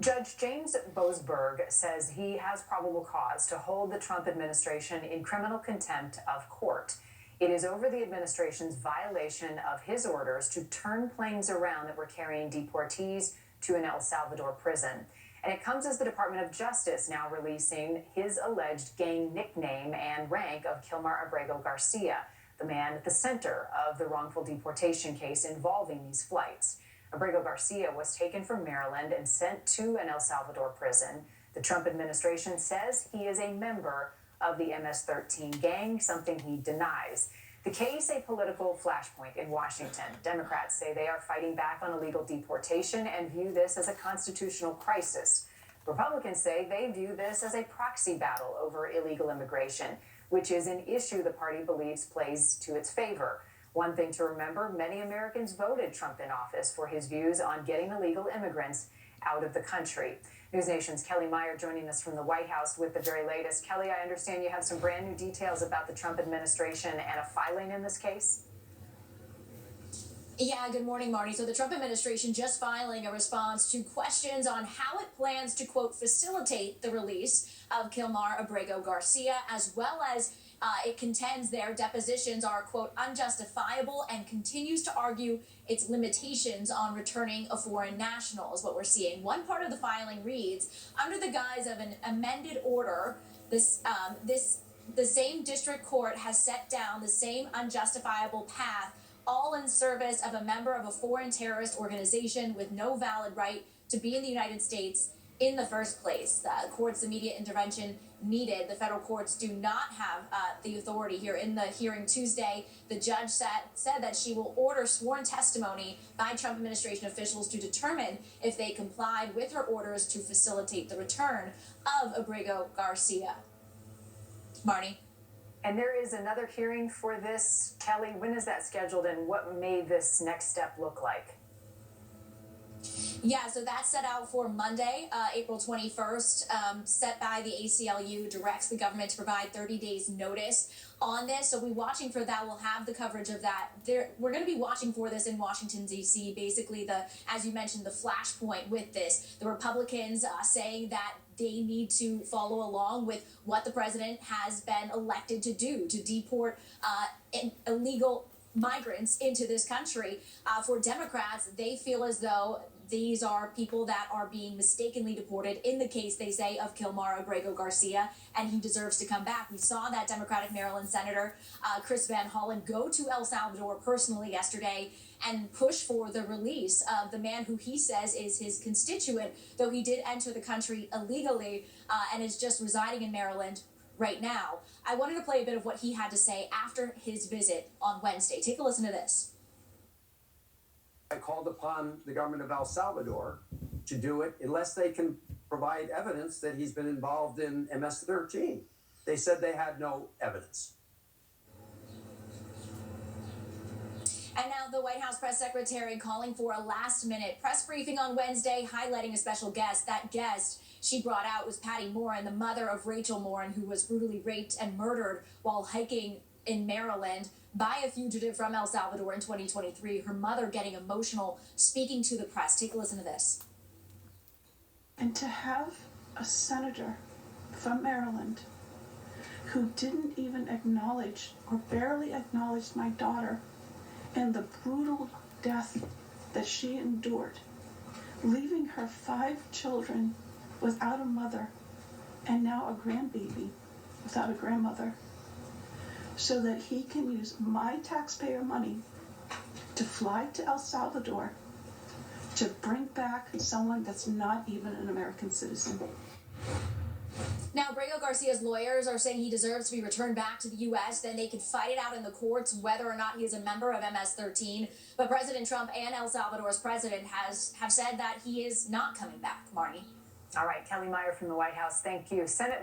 Judge James Boasberg says he has probable cause to hold the Trump administration in criminal contempt of court. It is over the administration's violation of his orders to turn planes around that were carrying deportees to an El Salvador prison. And it comes as the Department of Justice now releasing his alleged gang nickname and rank of Kilmar Abrego Garcia, the man at the center of the wrongful deportation case involving these flights. Abrego Garcia was taken from Maryland and sent to an El Salvador prison. The Trump administration says he is a member of the MS-13 gang, something he denies. The case, a political flashpoint in Washington. Democrats say they are fighting back on illegal deportation and view this as a constitutional crisis. Republicans say they view this as a proxy battle over illegal immigration, which is an issue the party believes plays to its favor. One thing to remember, many Americans voted Trump in office for his views on getting illegal immigrants out of the country. News Nation's Kelly Meyer joining us from the White House with the very latest. Kelly, I understand you have some brand new details about the Trump administration and a filing in this case. Yeah, good morning, Marty. So the Trump administration just filing a response to questions on how it plans to, quote, facilitate the release of Kilmar Abrego Garcia, as well as it contends their depositions are, quote, unjustifiable and continues to argue its limitations on returning a foreign national is what we're seeing. One part of the filing reads, under the guise of an amended order, the same district court has set down the same unjustifiable path, all in service of a member of a foreign terrorist organization with no valid right to be in the United States in the first place. The court's immediate intervention needed. The federal courts do not have the authority here. In the hearing Tuesday, the judge said that she will order sworn testimony by Trump administration officials to determine if they complied with her orders to facilitate the return of Abrego Garcia. Marnie? And there is another hearing for this. Kelly, when is that scheduled and what may this next step look like? Yeah, so that's set out for Monday, April 21st, set by the ACLU, directs the government to provide 30 days notice on this. So we're watching for that. We'll have the coverage of that. We're going to be watching for this in Washington, D.C. Basically, as you mentioned, the flashpoint with this. The Republicans saying that they need to follow along with what the president has been elected to do, to deport illegal migrants into this country. For Democrats, they feel as though these are people that are being mistakenly deported in the case, they say, of Kilmar Abrego Garcia, and he deserves to come back. We saw that Democratic Maryland Senator Chris Van Hollen go to El Salvador personally yesterday and push for the release of the man who he says is his constituent, though he did enter the country illegally and is just residing in Maryland right now. I wanted to play a bit of what he had to say after his visit on Wednesday. Take a listen to this. I called upon the government of El Salvador to do it unless they can provide evidence that he's been involved in MS-13. They said they had no evidence. And now the White House press secretary calling for a last-minute press briefing on Wednesday, highlighting a special guest. That guest she brought out was Patty Morin, the mother of Rachel Morin, who was brutally raped and murdered while hiking in Maryland by a fugitive from El Salvador in 2023. Her mother getting emotional, speaking to the press. Take a listen to this. And to have a senator from Maryland who didn't even acknowledge or barely acknowledge my daughter and the brutal death that she endured, leaving her 5 children without a mother and now a grandbaby without a grandmother, so that he can use my taxpayer money to fly to El Salvador to bring back someone that's not even an American citizen. Now, Abrego Garcia's lawyers are saying he deserves to be returned back to the U.S. Then they could fight it out in the courts whether or not he is a member of MS-13. But President Trump and El Salvador's president have said that he is not coming back. Marnie? All right, Kelly Meyer from the White House. Thank you. Senate